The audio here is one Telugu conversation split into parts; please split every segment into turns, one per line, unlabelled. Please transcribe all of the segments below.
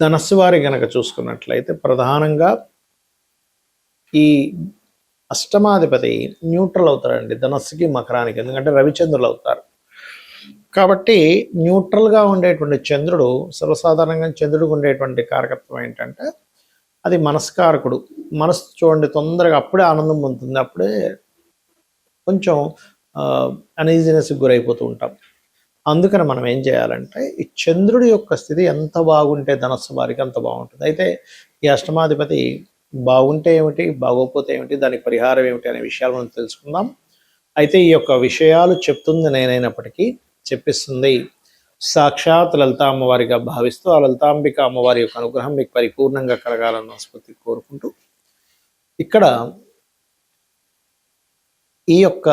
ధనస్సు వారి గనక చూసుకున్నట్లయితే ప్రధానంగా ఈ అష్టమాధిపతి న్యూట్రల్ అవుతారండి ధనస్సుకి మకరానికి, ఎందుకంటే రవిచంద్రులు అవుతారు కాబట్టి న్యూట్రల్గా ఉండేటువంటి చంద్రుడు, సర్వసాధారణంగా చంద్రుడికి ఉండేటువంటి కారకత్వం ఏంటంటే అది మనస్కారకుడు. మనసు చూడండి తొందరగా అప్పుడే ఆనందం పొందుతుంది, అప్పుడే కొంచెం అనీజినెస్కి గురైపోతూ ఉంటాం. అందుకని మనం ఏం చేయాలంటే ఈ చంద్రుడి యొక్క స్థితి ఎంత బాగుంటే ధనస్సు వారికి అంత బాగుంటుంది. అయితే ఈ అష్టమాధిపతి బాగుంటే ఏమిటి, బాగోకపోతే ఏమిటి, దానికి పరిహారం ఏమిటి అనే విషయాలు మనం తెలుసుకుందాం. అయితే ఈ యొక్క విషయాలు చెప్తుంది నేనైనప్పటికీ చెప్పిస్తుంది సాక్షాత్ లలితా అమ్మవారిగా భావిస్తూ ఆ లలితాంబిక అమ్మవారి యొక్క అనుగ్రహం మీకు పరిపూర్ణంగా కలగాలన్న మనస్ఫూర్తి కోరుకుంటూ, ఇక్కడ ఈ యొక్క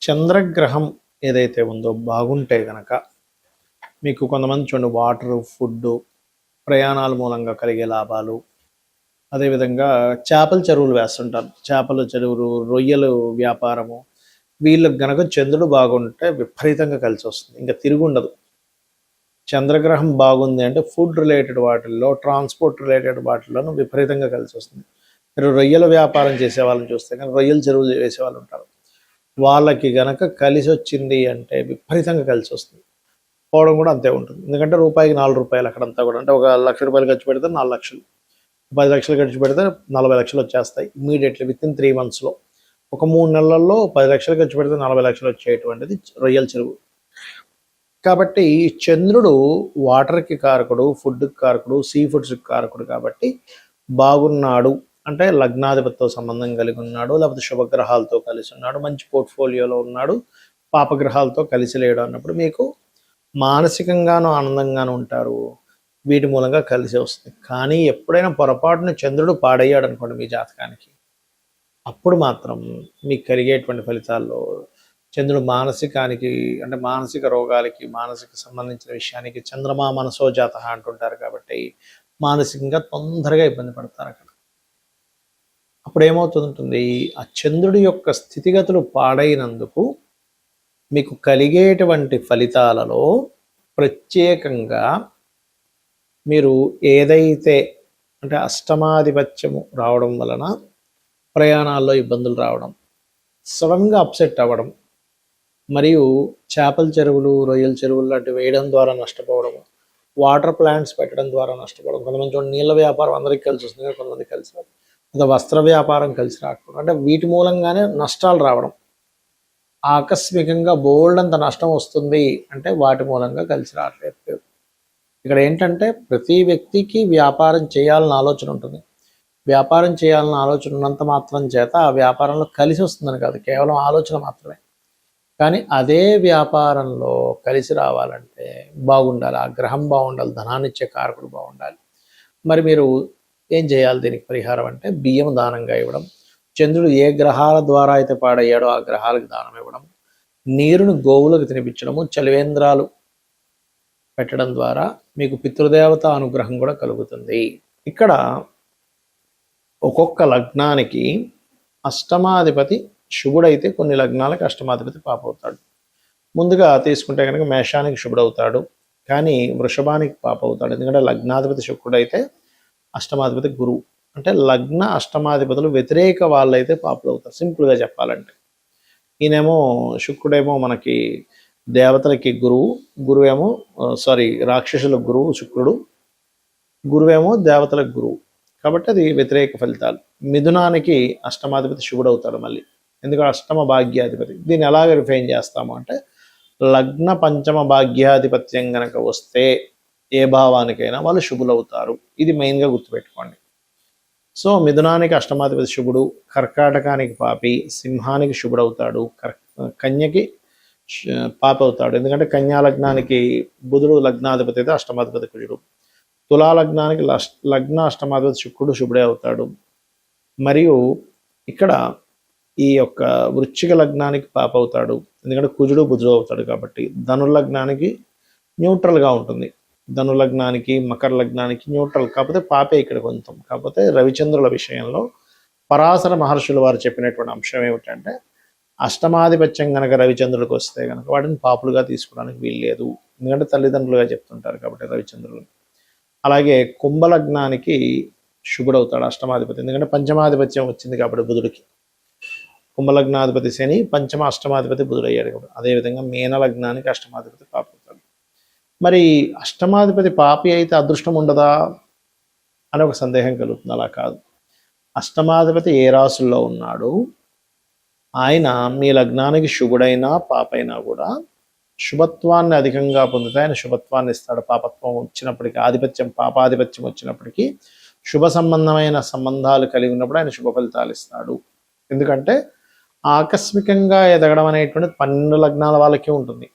చంద్రగ్రహం ఏదైతే ఉందో బాగుంటే గనక మీకు కొంతమంది చూడండి వాటర్, ఫుడ్, ప్రయాణాల మూలంగా కలిగే లాభాలు, అదేవిధంగా చేపల చెరువులు వేస్తుంటారు, చేపల చెరువులు, రొయ్యలు వ్యాపారము, వీళ్ళకి గనక చంద్రుడు బాగుంటే విపరీతంగా కలిసి వస్తుంది, ఇంకా తిరుగుండదు. చంద్రగ్రహం బాగుంది అంటే ఫుడ్ రిలేటెడ్ వాటిల్లో, ట్రాన్స్పోర్ట్ రిలేటెడ్ వాటిల్లోనూ విపరీతంగా కలిసి వస్తుంది. మీరు రొయ్యల వ్యాపారం చేసే వాళ్ళని చూస్తే కానీ రొయ్యల చెరువులు వేసే వాళ్ళు ఉంటారు, వాళ్ళకి గనక కలిసి వచ్చింది అంటే విపరీతంగా కలిసి వస్తుంది. పోవడం కూడా అంతే ఉంటుంది, ఎందుకంటే రూపాయికి 4 రూపాయలు అక్కడంతా కూడా. అంటే ఒక 1,00,000 రూపాయలు ఖర్చు పెడితే 4 లక్షలు, 10 లక్షలు ఖర్చు పెడితే 40 లక్షలు వచ్చేస్తాయి ఇమీడియట్లీ విత్ ఇన్ 3 monthsలో. ఒక 3 నెలల్లో 10 లక్షలు ఖర్చు పెడితే 40 లక్షలు వచ్చేటువంటిది రొయ్యల చెరువు. కాబట్టి చంద్రుడు వాటర్కి కారకుడు, ఫుడ్కి కారకుడు, సీ ఫుడ్స్కి కారకుడు. కాబట్టి బాగున్నాడు అంటే లగ్నాధిపతితో సంబంధం కలిగి ఉన్నాడు, లేకపోతే శుభగ్రహాలతో కలిసి ఉన్నాడు, మంచి పోర్ట్ఫోలియోలో ఉన్నాడు, పాపగ్రహాలతో కలిసి లేడు అన్నప్పుడు మీకు మానసికంగానూ ఆనందంగానూ ఉంటారు. వీటి మూలంగా కలిసి వస్తుంది. కానీ ఎప్పుడైనా పొరపాటున చంద్రుడు పాడయ్యాడు అనుకోండి మీ జాతకానికి, అప్పుడు మాత్రం మీకు కలిగేటువంటి ఫలితాల్లో చంద్రుడు మానసికానికి, అంటే మానసిక రోగాలకి, మానసిక సంబంధించిన విషయానికి చంద్రమా మనసో జాత అంటుంటారు. కాబట్టి మానసికంగా తొందరగా ఇబ్బంది పడతారు అక్కడ. అప్పుడు ఏమవుతుంటుంది, ఆ చంద్రుడి యొక్క స్థితిగతులు పాడైనందుకు మీకు కలిగేటువంటి ఫలితాలలో ప్రత్యేకంగా మీరు ఏదైతే అంటే అష్టమాధిపత్యము రావడం వలన ప్రయాణాల్లో ఇబ్బందులు రావడం, సడన్గా అప్సెట్ అవ్వడం, మరియు చేపల చెరువులు, రొయ్యల చెరువులు లాంటివి వేయడం ద్వారా నష్టపోవడం, వాటర్ ప్లాంట్స్ పెట్టడం ద్వారా నష్టపోవడం, కొంతమంది చూడండి నీళ్ళ వ్యాపారం అందరికీ కలిసి వస్తుంది, కొంతమంది కలిసి రాదు, లేదా వస్త్ర వ్యాపారం కలిసి రాకపోవడం, అంటే వీటి మూలంగానే నష్టాలు రావడం. ఆకస్మికంగా బోల్డ్ అంత నష్టం వస్తుంది అంటే వాటి మూలంగా కలిసి రావట్లేదు. ఇక్కడ ఏంటంటే ప్రతి వ్యక్తికి వ్యాపారం చేయాలని ఆలోచన ఉంటుంది, వ్యాపారం చేయాలని ఆలోచన ఉన్నంత మాత్రం చేత ఆ వ్యాపారంలో కలిసి వస్తుందని కాదు, కేవలం ఆలోచన మాత్రమే. కానీ అదే వ్యాపారంలో కలిసి రావాలంటే బాగుండాలి, ఆ గ్రహం బాగుండాలి, ధనాన్ని ఇచ్చే కారకుడు బాగుండాలి. మరి మీరు ఏం చేయాలి దీనికి పరిహారం అంటే బియ్యం దానంగా ఇవ్వడం, చంద్రుడు ఏ గ్రహాల ద్వారా అయితే పాడయ్యాడో ఆ గ్రహాలకు దానం ఇవ్వడం, నీరును గోవులకు తినిపించడము, చలివేంద్రాలు పెట్టడం ద్వారా మీకు పితృదేవత అనుగ్రహం కూడా కలుగుతుంది. ఇక్కడ ఒక్కొక్క లగ్నానికి అష్టమాధిపతి శుభుడైతే కొన్ని లగ్నాలకు అష్టమాధిపతి పాపవుతాడు. ముందుగా తీసుకుంటే కనుక మేషానికి శుభుడవుతాడు, కానీ వృషభానికి పాపవుతాడు. ఎందుకంటే లగ్నాధిపతి శుక్రుడైతే అష్టమాధిపతి గురువు, అంటే లగ్న అష్టమాధిపతులు వ్యతిరేక వాళ్ళైతే పాపులు అవుతారు. సింపుల్గా చెప్పాలంటే ఈయనేమో శుక్రుడేమో మనకి దేవతలకి గురువు, గురువేమో రాక్షసులకు గురువు శుక్రుడు, గురువేమో దేవతలకు గురువు. కాబట్టి అది వ్యతిరేక ఫలితాలు. మిథునానికి అష్టమాధిపతి శుభుడు అవుతాడు మళ్ళీ, ఎందుకంటే అష్టమ భాగ్యాధిపతి. దీన్ని ఎలా రిఫైన్ చేస్తాము అంటే లగ్న పంచమ భాగ్యాధిపత్యం కనుక వస్తే ఏ భావానికైనా వాళ్ళు శుభులు అవుతారు. ఇది మెయిన్గా గుర్తుపెట్టుకోండి. సో మిథునానికి అష్టమాధిపతి శుభుడు, కర్కాటకానికి పాపి, సింహానికి శుభుడవుతాడు, కన్యకి పాపి అవుతాడు. ఎందుకంటే కన్యా లగ్నానికి బుధుడు లగ్నాధిపతి అయితే అష్టమాధిపతి కుజుడు, తులా లగ్నానికి లగ్న అష్టమాధిపతి శుక్రుడు శుభుడే అవుతాడు. మరియు ఇక్కడ ఈ యొక్క వృశ్చిక లగ్నానికి పాప అవుతాడు, ఎందుకంటే కుజుడు బుధుడు అవుతాడు. కాబట్టి ధనుర్లగ్నానికి న్యూట్రల్గా ఉంటుంది, ధనులగ్నానికి మకర లగ్నానికి న్యూట్రల్, కాకపోతే పాపే ఇక్కడ కొంచెం. కాకపోతే రవిచంద్రుల విషయంలో పరాశర మహర్షులు వారు చెప్పినటువంటి అంశం ఏమిటంటే అష్టమాధిపత్యం కనుక రవిచంద్రుడికి వస్తే కనుక వాటిని పాపులుగా తీసుకోవడానికి వీల్లేదు, ఎందుకంటే తల్లిదండ్రులుగా చెప్తుంటారు కాబట్టి రవిచంద్రులు. అలాగే కుంభలగ్నానికి శుభుడవుతాడు అష్టమాధిపతి, ఎందుకంటే పంచమాధిపత్యం వచ్చింది కాబట్టి బుధుడికి. కుంభలగ్నాధిపతి శని, పంచమ అష్టమాధిపతి బుధుడు అయ్యాడు కాబట్టి. అదేవిధంగా మీనలగ్నానికి అష్టమాధిపతి పాపి అవుతాడు. మరి అష్టమాధిపతి పాపి అయితే అదృష్టం ఉండదా అని ఒక సందేహం కలుగుతుంది. అలా కాదు. అష్టమాధిపతి ఏ రాశుల్లో ఉన్నాడు, ఆయన మీ లగ్నానికి శుభుడైనా పాపైనా కూడా శుభత్వాన్ని అధికంగా పొందితే ఆయన శుభత్వాన్ని ఇస్తాడు. పాపత్వం వచ్చినప్పటికీ, ఆధిపత్యం పాపాధిపత్యం వచ్చినప్పటికీ శుభ సంబంధమైన సంబంధాలు కలిగి ఉన్నప్పుడు ఆయన శుభ ఫలితాలు ఇస్తాడు. ఎందుకంటే ఆకస్మికంగా ఎదగడం అనేటువంటిది 12 లగ్నాల వాళ్ళకి ఉంటుంది.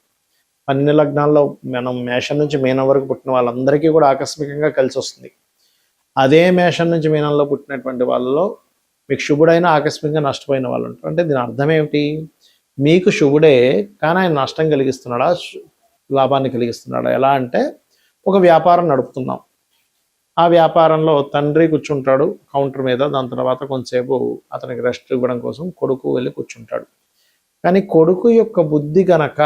12 లగ్నాల్లో మనం మేషం నుంచి మీనం వరకు పుట్టిన వాళ్ళందరికీ కూడా ఆకస్మికంగా కలిసి వస్తుంది. అదే మేషం నుంచి మీనంలో పుట్టినటువంటి వాళ్ళలో మీకు శుభుడైన ఆకస్మికంగా నష్టపోయిన వాళ్ళు ఉంటారు. అంటే దీని అర్థం ఏమిటి? మీకు శుభుడే కానీ ఆయన నష్టం కలిగిస్తున్నాడా, లాభాన్ని కలిగిస్తున్నాడా? ఎలా అంటే ఒక వ్యాపారం నడుపుతున్నాం, ఆ వ్యాపారంలో తండ్రి కూర్చుంటాడు కౌంటర్ మీద, దాని తర్వాత కొంతసేపు అతనికి రెస్ట్ ఇవ్వడం కోసం కొడుకు వెళ్ళి కూర్చుంటాడు. కానీ కొడుకు యొక్క బుద్ధి గనక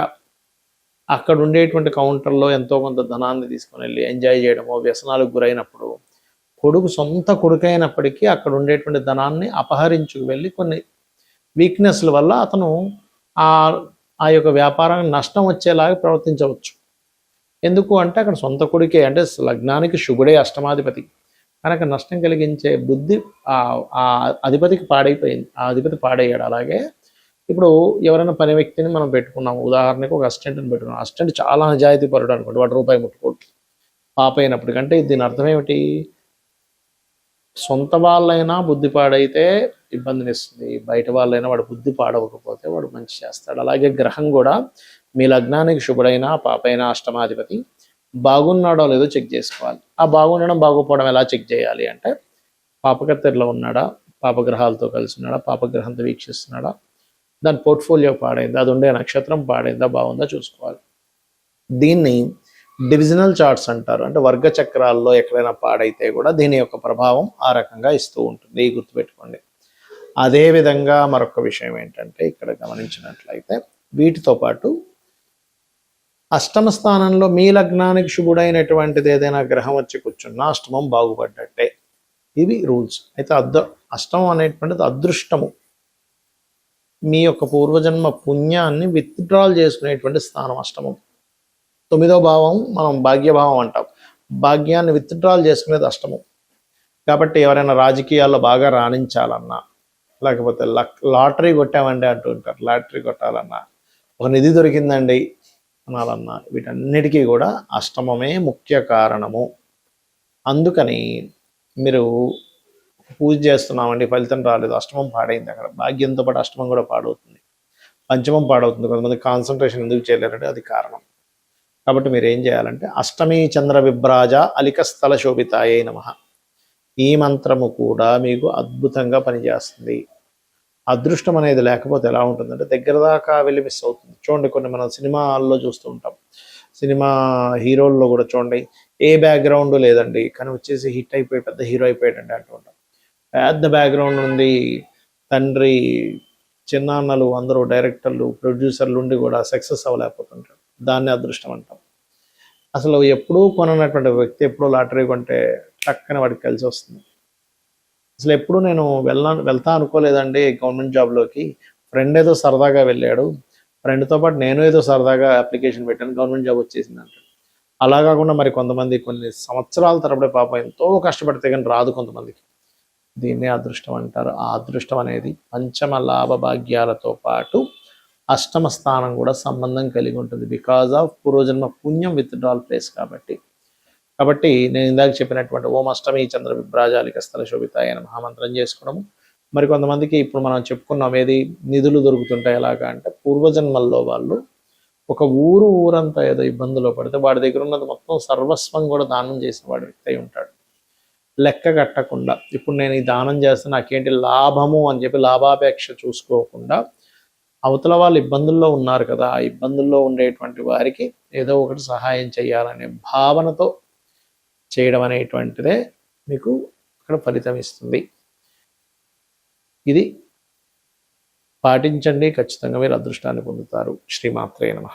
అక్కడ ఉండేటువంటి కౌంటర్లో ఎంతో కొంత ధనాన్ని తీసుకొని వెళ్ళి ఎంజాయ్ చేయడమో, వ్యసనాలకు గురైనప్పుడు కొడుకు సొంత కొడుకైనప్పటికీ అక్కడ ఉండేటువంటి ధనాన్ని అపహరించుకు వెళ్ళి కొన్ని వీక్నెస్ల వల్ల అతను ఆ యొక్క వ్యాపారానికి నష్టం వచ్చేలాగా ప్రవర్తించవచ్చు. ఎందుకు అంటే అక్కడ సొంత కొడుకే, అంటే లగ్నానికి శుభుడే అష్టమాధిపతి, కనుక నష్టం కలిగించే బుద్ధి ఆ అధిపతికి పాడైపోయింది, ఆ అధిపతి పాడయ్యాడు. అలాగే ఇప్పుడు ఎవరైనా పని వ్యక్తిని మనం పెట్టుకున్నాము, ఉదాహరణకు ఒక అసిస్టెంట్ని పెట్టుకున్నాం, అసిస్టెంట్ చాలా నిజాయితీ పరుడు అనుకోండి, వాడు రూపాయి ముట్టుకోడు పాప అయినప్పటికంటే దీని అర్థం ఏమిటి? సొంత వాళ్ళైనా బుద్ధి పాడైతే ఇబ్బందిని ఇస్తుంది, బయట వాళ్ళైనా వాడు బుద్ధి పాడవకపోతే వాడు మంచి చేస్తాడు. అలాగే గ్రహం కూడా మీ లగ్నానికి శుభుడైనా పాపైనా అష్టమాధిపతి బాగున్నాడో లేదో చెక్ చేసుకోవాలి. ఆ బాగుండడం బాగోపోవడం ఎలా చెక్ చేయాలి అంటే, పాపకత్తెరలో ఉన్నాడా, పాపగ్రహాలతో కలిసి ఉన్నాడా, పాపగ్రహంతో వీక్షిస్తున్నాడా, దాని పోర్ట్ఫోలియో పాడైందా, అది ఉండే నక్షత్రం పాడైందా, బాగుందా చూసుకోవాలి. దీన్ని డివిజనల్ చార్ట్స్ అంటారు. అంటే వర్గ చక్రాల్లో ఎక్కడైనా పాడైతే కూడా దీని యొక్క ప్రభావం ఆ రకంగా ఇస్తూ ఉంటుంది, గుర్తుపెట్టుకోండి. అదేవిధంగా మరొక విషయం ఏంటంటే, ఇక్కడ గమనించినట్లయితే వీటితో పాటు అష్టమ స్థానంలో మీ లగ్నానికి శుభుడైనటువంటిది ఏదైనా గ్రహం వచ్చి కూర్చున్నా అష్టమం బాగుపడ్డట్టే. ఇవి రూల్స్. అయితే అష్టమం అనేటువంటిది అదృష్టము, మీ యొక్క పూర్వజన్మ పుణ్యాన్ని విత్డ్రాల్ చేసుకునేటువంటి స్థానం అష్టమం. 9వ భావం మనం భాగ్యభావం అంటాం, భాగ్యాన్ని విత్డ్రాల్ చేసుకునేది అష్టమం. కాబట్టి ఎవరైనా రాజకీయాల్లో బాగా రాణించాలన్నా, లేకపోతే లాటరీ కొట్టామండి అంటూ ఉంటారు, లాటరీ కొట్టాలన్నా, ఒక నిధి దొరికిందండి అనాలన్నా, వీటన్నిటికీ కూడా అష్టమమే ముఖ్య కారణము. అందుకని మీరు పూజ చేస్తున్నామండి, ఫలితం రాలేదు, అష్టమం పాడైంది, అక్కడ భాగ్యంతో పాటు అష్టమం కూడా పాడవుతుంది, పంచమం పాడవుతుంది. కొంతమంది కాన్సన్ట్రేషన్ ఎందుకు చేయలేరంటే అది కారణం. కాబట్టి మీరు ఏం చేయాలంటే అష్టమీ చంద్ర విభ్రాజ అలిక స్థల శోభితాయే నమః, ఈ మంత్రము కూడా మీకు అద్భుతంగా పనిచేస్తుంది. అదృష్టం అనేది లేకపోతే ఎలా ఉంటుందంటే దగ్గర దాకా వెళ్ళి మిస్ అవుతుంది. చూడండి, కొన్ని మనం సినిమాల్లో చూస్తూ ఉంటాం, సినిమా హీరోల్లో కూడా చూడండి, ఏ బ్యాక్గ్రౌండ్ లేదండి కానీ వచ్చేసి హిట్ అయిపోయి పెద్ద హీరో అయిపోయాడండి అంటూ ఉంటాం. పెద్ద బ్యాక్గ్రౌండ్ ఉంది, తండ్రి చిన్నాన్నలు అందరూ డైరెక్టర్లు ప్రొడ్యూసర్లు ఉండి కూడా సక్సెస్ అవ్వలేకపోతుంటారు. దాన్ని అదృష్టం అంటాం. అసలు ఎప్పుడూ కొననటువంటి వ్యక్తి ఎప్పుడూ లాటరీ కొంటే టక్కన వాడికి కలిసి వస్తుంది. అసలు ఎప్పుడు నేను వెళ్తా అనుకోలేదండి గవర్నమెంట్ జాబ్లోకి, ఫ్రెండ్ ఏదో సరదాగా వెళ్ళాడు, ఫ్రెండ్తో పాటు నేను ఏదో సరదాగా అప్లికేషన్ పెట్టాను, గవర్నమెంట్ జాబ్ వచ్చేసింది అంటాడు. అలా కాకుండా మరి కొంతమంది కొన్ని సంవత్సరాల తరబడి పాపం ఎంతో కష్టపడితే కానీ రాదు కొంతమందికి, దీన్నే అదృష్టం అంటారు. ఆ అదృష్టం అనేది పంచమ లాభ భాగ్యాలతో పాటు అష్టమ స్థానం కూడా సంబంధం కలిగి ఉంటుంది, బికాజ్ ఆఫ్ పూర్వజన్మ పుణ్యం విత్డ్రాల్ ప్లేస్ కాబట్టి నేను ఇందాక చెప్పినటువంటి ఓం అష్టమి చంద్ర విభ్రాజాలిక స్థల శోభితాయ నమః మహామంత్రం చేసుకోవడము. మరి కొంతమందికి ఇప్పుడు మనం చెప్పుకున్నాం ఏది నిధులు దొరుకుతుంటాయి ఎలాగా అంటే, పూర్వజన్మల్లో వాళ్ళు ఒక ఊరంతా ఏదో ఇబ్బందులో పడితే వాడి దగ్గర ఉన్నది మొత్తం సర్వస్వం కూడా దానం చేసిన వాడి వ్యక్తి అయి ఉంటాడు, లెక్క కట్టకుండా. ఇప్పుడు నేను ఈ దానం చేస్తే నాకేంటి లాభము అని చెప్పి లాభాపేక్ష చూసుకోకుండా, అవతల వాళ్ళు ఇబ్బందుల్లో ఉన్నారు కదా, ఆ ఇబ్బందుల్లో ఉండేటువంటి వారికి ఏదో ఒకటి సహాయం చేయాలనే భావనతో చేయడం అనేటువంటిదే మీకు ఇక్కడ ఫలితం ఇస్తుంది. ఇది పాటించండి, ఖచ్చితంగా మీరు అదృష్టాన్ని పొందుతారు. శ్రీమాత్రే నమః.